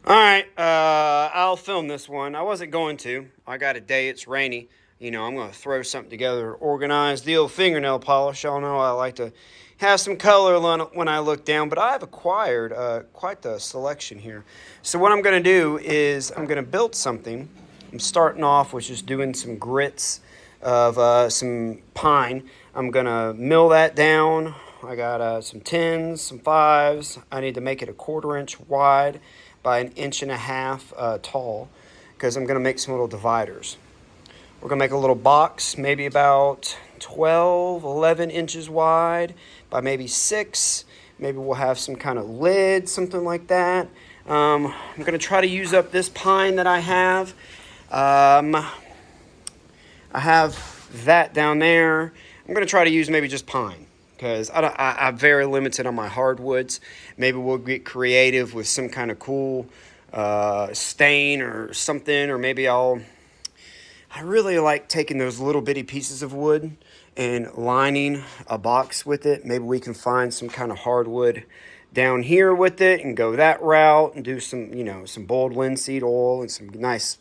All right, I'll film this one. I wasn't going to. I got a day, it's rainy. You know, I'm going to throw something together, organize the old fingernail polish. Y'all know I like to have some color when I look down, but I've acquired quite the selection here. So what I'm going to do is I'm going to build something. I'm starting off with just doing some grits of some pine. I'm going to mill that down. I got some 10s, some 5s. I need to make it a 1/4 inch wide by 1.5 inches tall because I'm going to make some little dividers. We're going to make a little box, maybe about 12, 11 inches wide by maybe 6. Maybe we'll have some kind of lid, something like that. I'm going to try to use up this pine that I have. I have that down there. I'm going to try to use maybe just pine because I'm very limited on my hardwoods. Maybe we'll get creative with some kind of cool stain or something, or maybe I really like taking those little bitty pieces of wood and lining a box with it. Maybe we can find some kind of hardwood down here with it and go that route and do some, some boiled linseed oil and some nice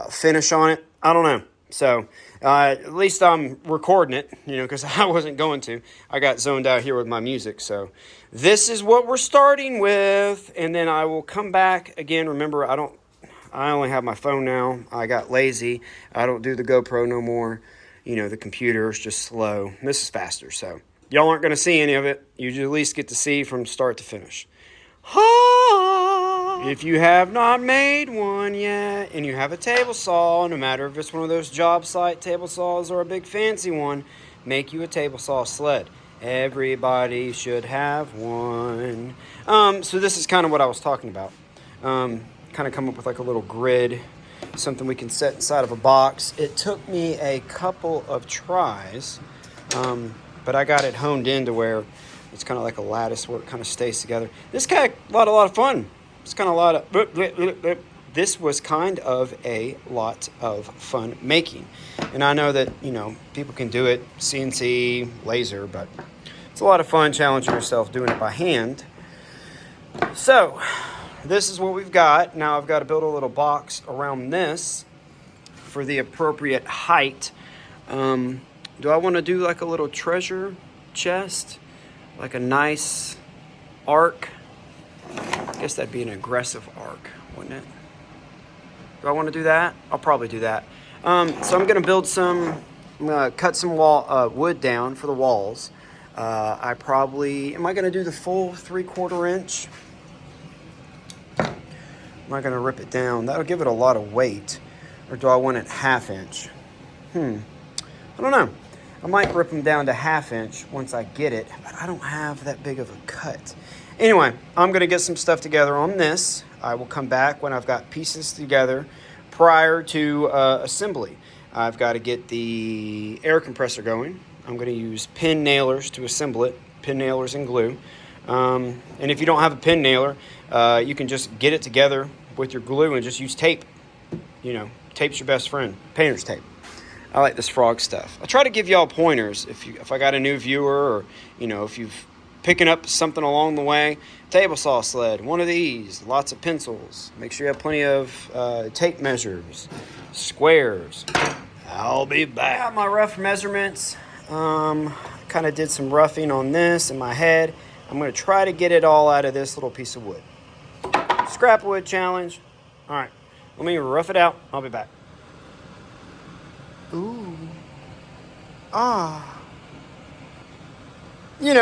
finish on it. I don't know. So at least I'm recording it, because I wasn't going to. I got zoned out here with my music. So this is what we're starting with. And then I will come back again. Remember, I only have my phone now. I got lazy. I don't do the GoPro no more. The computer is just slow. This is faster. So y'all aren't going to see any of it. You at least get to see from start to finish. If you have not made one yet and you have a table saw, no matter if it's one of those job site table saws or a big fancy one, make you a table saw sled. Everybody should have one. So this is kind of what I was talking about. Kind of come up with like a little grid, something we can set inside of a box. It took me a couple of tries, but I got it honed in to where it's kind of like a lattice where it kind of stays together. This guy, a lot of fun. It's kind of a lot of, this was kind of a lot of fun making. And I know that, people can do it CNC, laser, but it's a lot of fun challenging yourself doing it by hand. So this is what we've got. Now I've got to build a little box around this for the appropriate height. Do I want to do like a little treasure chest? Like a nice arc? I guess that'd be an aggressive arc, wouldn't it? Do I want to do that? I'll probably do that. So I'm going to build I'm going to cut some wood down for the walls. Am I going to do the full 3/4 inch? Am I going to rip it down? That'll give it a lot of weight. Or do I want it 1/2 inch? I don't know. I might rip them down to 1/2 inch once I get it, but I don't have that big of a cut. Anyway, I'm going to get some stuff together on this. I will come back when I've got pieces together prior to assembly. I've got to get the air compressor going. I'm going to use pin nailers to assemble it, pin nailers and glue. And if you don't have a pin nailer, you can just get it together with your glue and just use tape. Tape's your best friend. Painter's tape. I like this frog stuff. I try to give y'all pointers if I got a new viewer or, if you've picking up something along the way. Table saw sled, one of these, lots of pencils. Make sure you have plenty of tape measures, squares. I'll be back. I got my rough measurements. Kind of did some roughing on this in my head. I'm going to try to get it all out of this little piece of wood. Scrap wood challenge. All right, let me rough it out. I'll be back. Ooh.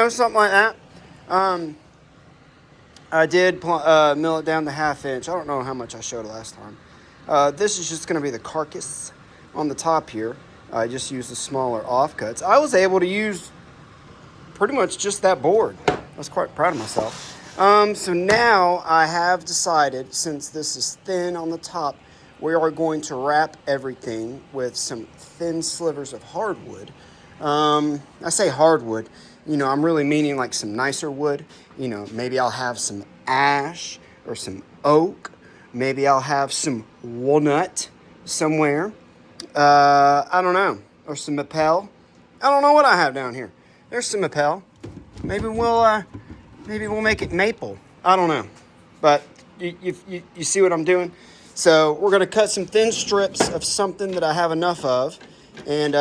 Something like that. I did mill it down to 1/2 inch. I don't know how much I showed last time. This is just going to be the carcass on the top here. I just used the smaller offcuts. I was able to use pretty much just that board. I was quite proud of myself. So now I have decided, since this is thin on the top, we are going to wrap everything with some thin slivers of hardwood. I say hardwood, I'm really meaning like some nicer wood. Maybe I'll have some ash or some oak. Maybe I'll have some walnut somewhere. I don't know. Or some maple. I don't know what I have down here. There's some maple. Maybe we'll make it maple. I don't know. But, You see what I'm doing? So we're going to cut some thin strips of something that I have enough of. And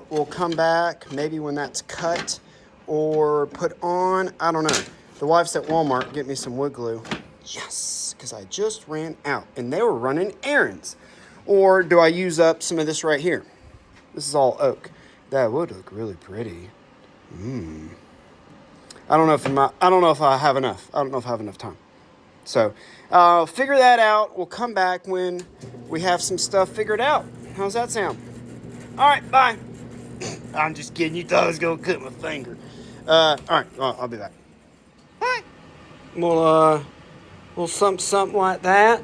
we'll come back maybe when that's cut or put on. I don't know. The wife's at Walmart. Get me some wood glue. Yes, because I just ran out. And they were running errands. Or do I use up some of this right here? This is all oak. That would look really pretty. I don't know if I have enough. I don't know if I have enough time. So, figure that out. We'll come back when we have some stuff figured out. How's that sound? All right, bye. I'm just kidding. You thought I was going to cut my finger. All right, I'll be back. Bye. We'll something like that.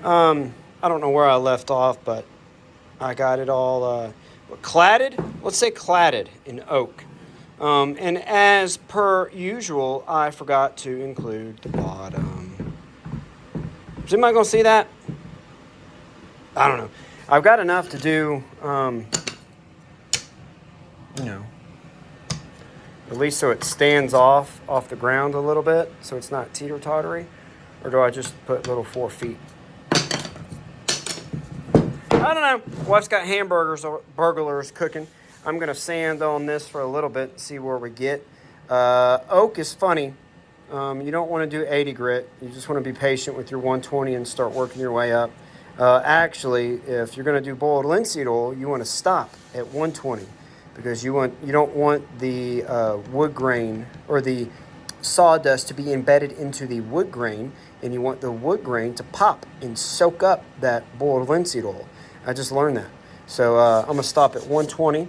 I don't know where I left off, but I got it all cladded. Let's say cladded in oak. And as per usual, I forgot to include the bottom. Is anybody going to see that? I don't know. I've got enough to do, at least so it stands off the ground a little bit, so it's not teeter-tottery. Or do I just put little 4 feet? I don't know. Wife's got hamburgers or burglars cooking. I'm going to sand on this for a little bit and see where we get. Oak is funny. You don't want to do 80 grit. You just want to be patient with your 120 and start working your way up. Actually, if you're going to do boiled linseed oil, you want to stop at 120 because you don't want the wood grain or the sawdust to be embedded into the wood grain, and you want the wood grain to pop and soak up that boiled linseed oil. I just learned that. So I'm going to stop at 120.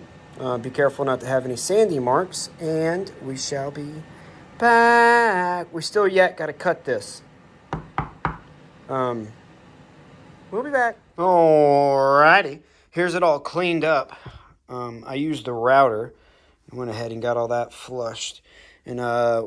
Be careful not to have any sandy marks, and we shall be back. We still yet got to cut this. We'll be back. Alrighty. Here's it all cleaned up. I used the router. I went ahead and got all that flushed. And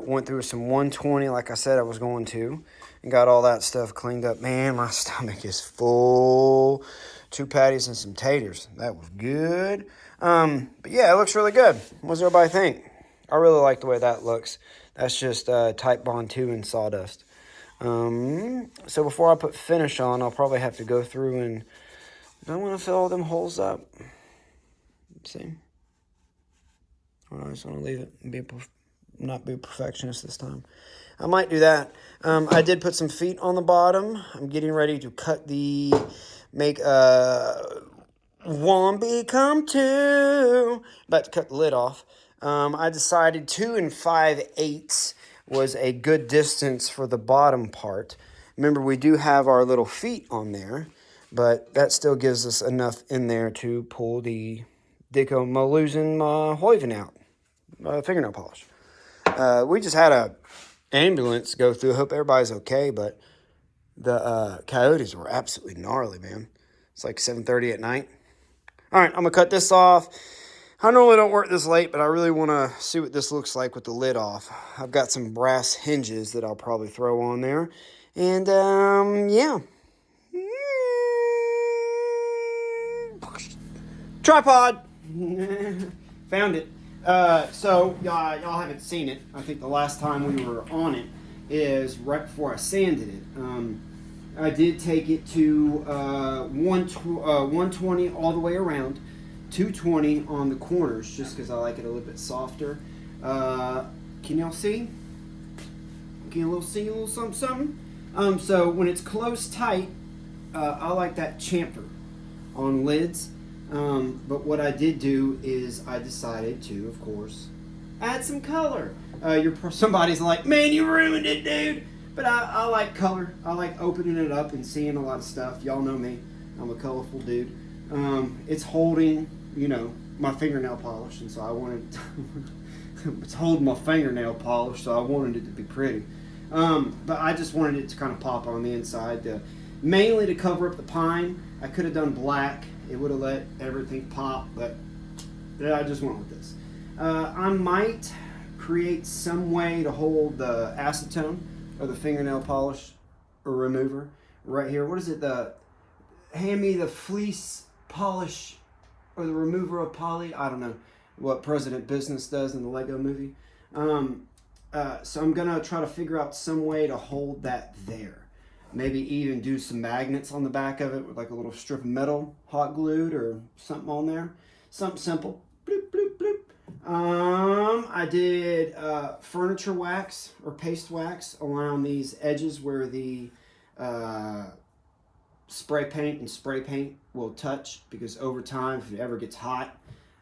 went through some 120 like I said I was going to. And got all that stuff cleaned up. Man, my stomach is full. 2 patties and some taters. That was good. But yeah, it looks really good. What does everybody think? I really like the way that looks. That's just Type Bond 2 and sawdust. So before I put finish on, I'll probably have to go through and I want to fill all them holes up. See? I just want to leave it and not be a perfectionist this time. I might do that. I did put some feet on the bottom. I'm getting ready to make Wombi come to. About to cut the lid off. I decided 2 5/8 was a good distance for the bottom part. Remember, we do have our little feet on there, but that still gives us enough in there to pull the Dicko Malusen Hoiven out. Fingernail polish. We just had a ambulance go through. I hope everybody's okay, but the coyotes were absolutely gnarly, man. It's like 7:30 at night. All right, I'm going to cut this off. I normally don't work this late, but I really want to see what this looks like with the lid off. I've got some brass hinges that I'll probably throw on there. And, yeah. Tripod! Found it. So, y'all haven't seen it. I think the last time we were on it is right before I sanded it. I did take it to 120 all the way around, 220 on the corners, just because I like it a little bit softer. Can y'all see? Can you see a little something? So when it's closed tight, I like that chamfer on lids. But what I did do is I decided to, of course, add some color. Somebody's like, man, you ruined it, dude. But I like color. I like opening it up and seeing a lot of stuff. Y'all know me. I'm a colorful dude. It's holding, my fingernail polish, and so I wanted it's holding my fingernail polish, so I wanted it to be pretty. But I just wanted it to kind of pop on the inside, mainly to cover up the pine. I could have done black. It would have let everything pop, but I just went with this. I might create some way to hold the acetone or the fingernail polish or remover right here. What is it? Hand me the fleece polish or the remover of poly. I don't know what President Business does in the Lego movie. So I'm going to try to figure out some way to hold that there. Maybe even do some magnets on the back of it with like a little strip of metal hot glued or something on there. Something simple. Bloop, bloop, bloop. I did furniture wax or paste wax around these edges where the spray paint and spray paint will touch, because over time, if it ever gets hot,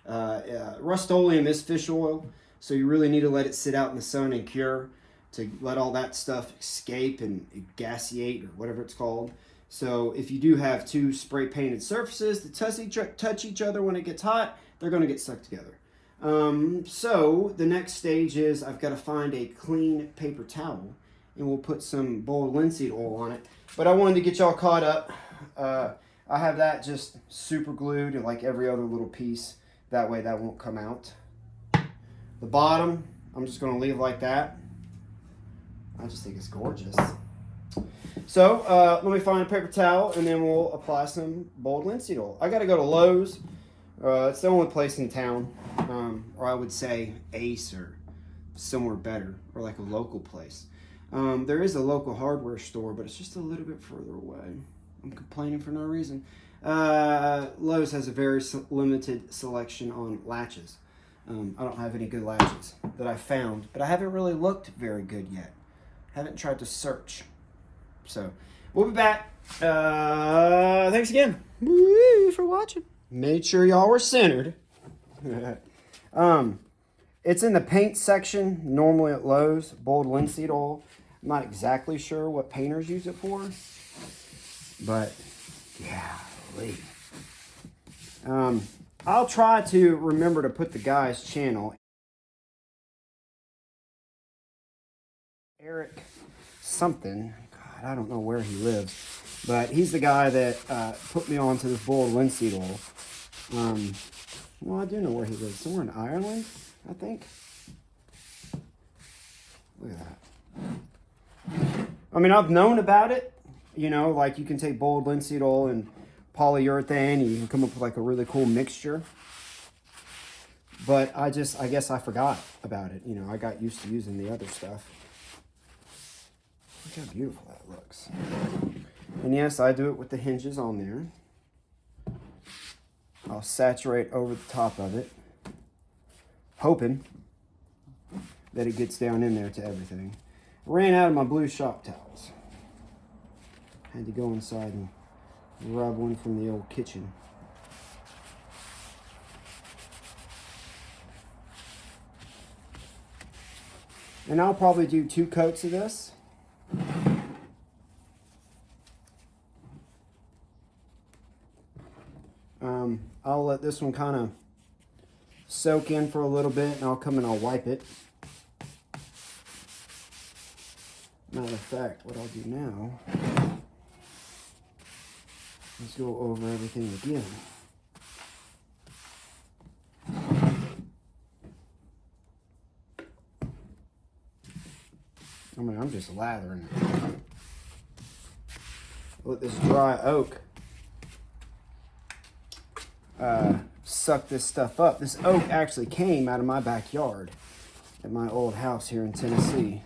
Rust-Oleum is fish oil, so you really need to let it sit out in the sun and cure to let all that stuff escape and gasiate, or whatever it's called. So if you do have two spray painted surfaces that touch each other when it gets hot, they're going to get stuck together. So the next stage is I've got to find a clean paper towel, and we'll put some boiled linseed oil on it. But I wanted to get y'all caught up. I have that just super glued and like every other little piece. That way that won't come out. The bottom, I'm just going to leave like that. I just think it's gorgeous. So let me find a paper towel, and then we'll apply some boiled linseed oil. I got to go to Lowe's. It's the only place in town, or I would say Ace or somewhere better, or like a local place. There is a local hardware store, but it's just a little bit further away. I'm complaining for no reason. Lowe's has a very limited selection on latches. I don't have any good latches that I found, but I haven't really looked very good yet. Haven't tried to search. So we'll be back. Thanks again. Woo, for watching. Made sure y'all were centered. It's in the paint section normally at Lowe's, boiled linseed oil. I'm not exactly sure what painters use it for, but yeah, I'll try to remember to put the guy's channel, Eric something. God, I don't know where he lives, but he's the guy that put me onto this boiled linseed oil. Well, I do know where he lives. Somewhere in Ireland, I think. Look at that. I mean, I've known about it. You know, like you can take boiled linseed oil and polyurethane, and you can come up with like a really cool mixture. But I guess I forgot about it. You know, I got used to using the other stuff. Look how beautiful that looks. And yes, I do it with the hinges on there. I'll saturate over the top of it, hoping that it gets down in there to everything. Ran out of my blue shop towels. Had to go inside and rub one from the old kitchen. And I'll probably do 2 coats of this. I'll let this one kind of soak in for a little bit, and I'll come and I'll wipe it. Matter of fact, what I'll do now is go over everything again. I mean, I'm just lathering it. Let this dry oak suck this stuff up. This oak actually came out of my backyard at my old house here in Tennessee.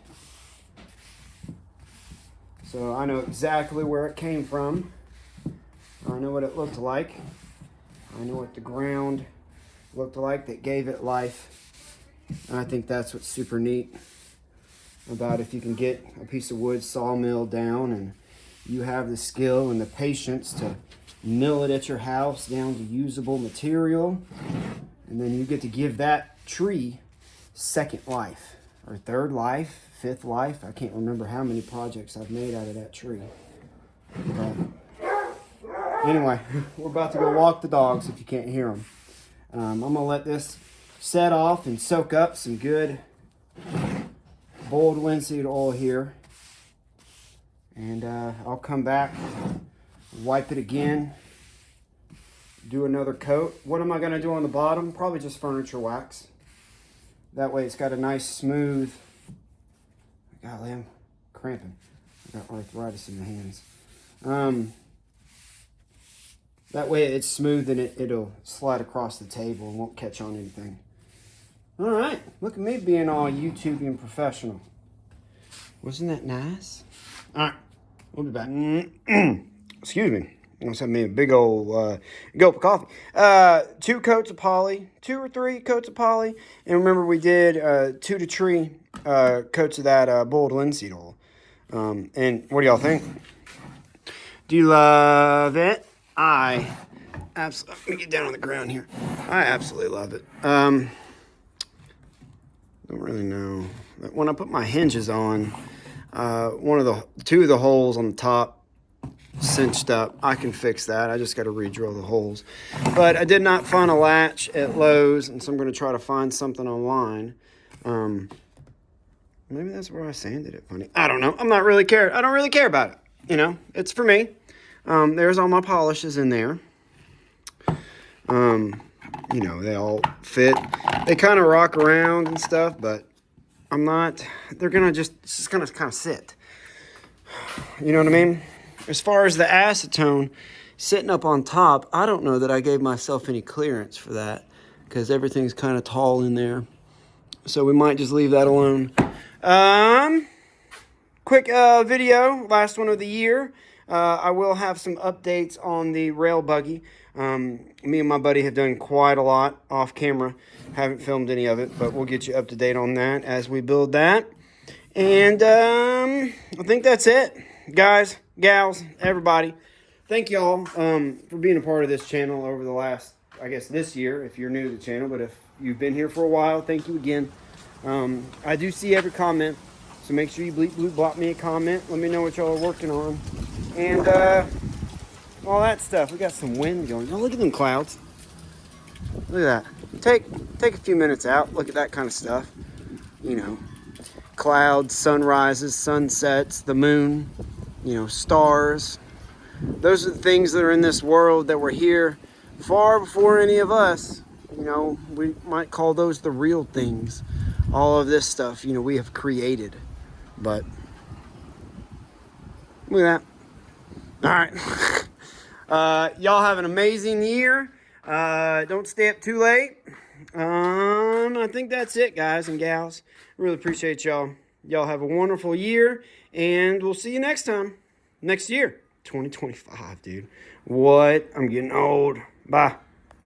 So I know exactly where it came from. I know what it looked like. I know what the ground looked like that gave it life. And I think that's what's super neat about if you can get a piece of wood sawmill down and you have the skill and the patience to mill it at your house down to usable material, and then you get to give that tree second life or third life, fifth life. I can't remember how many projects I've made out of that tree. But anyway, we're about to go walk the dogs if you can't hear them. I'm going to let this set off and soak up some good boiled linseed oil here. And I'll come back, wipe it again, do another coat. What am I going to do on the bottom? Probably just furniture wax. That way it's got a nice smooth, golly, I'm cramping. I got arthritis in the hands. That way it's smooth and it'll slide across the table and won't catch on anything. All right, look at me being all YouTubing professional. Wasn't that nice? All right, We'll be back. Excuse me. I almost had me a big old gulp of coffee. 2 coats of poly, 2 or 3 coats of poly. And remember, we did 2 to 3 coats of that boiled linseed oil. And what do y'all think? Do you love it? I absolutely. Let me get down on the ground here. I absolutely love it. Don't really know. When I put my hinges on, 2 of the holes on the top cinched up. I can fix that. I just got to re-drill the holes. But I did not find a latch at Lowe's, and so I'm going to try to find something online. Maybe that's where I sanded it funny. I don't know. I don't really care about it. You know, it's for me. There's all my polishes in there. You know, they all fit. They kind of rock around and stuff, but I'm not. They're gonna it's just gonna kind of sit. You know what I mean? As far as the acetone sitting up on top, I don't know that I gave myself any clearance for that because everything's kind of tall in there. So we might just leave that alone. Quick video, last one of the year. I will have some updates on the rail buggy. Me and my buddy have done quite a lot off camera. Haven't filmed any of it, but we'll get you up to date on that as we build that. And I think that's it. Guys, gals, everybody, thank y'all for being a part of this channel over the last, I guess, this year, if you're new to the channel. But if you've been here for a while, thank you again. I do see every comment, so make sure you bleep blue block me a comment. Let me know what y'all are working on. And all that stuff. We got some wind going. Oh, look at them clouds. Look at that. Take a few minutes out. Look at that kind of stuff. You know, clouds, sunrises, sunsets, the moon, you know, stars. Those are the things that are in this world that were here far before any of us. You know, we might call those the real things. All of this stuff, you know, we have created. But look at that. All right. Y'all have an amazing year. Don't stay up too late. I think that's it, guys and gals. Really appreciate y'all. Y'all have a wonderful year, and we'll see you next time. Next year. 2025, dude. What? I'm getting old. Bye.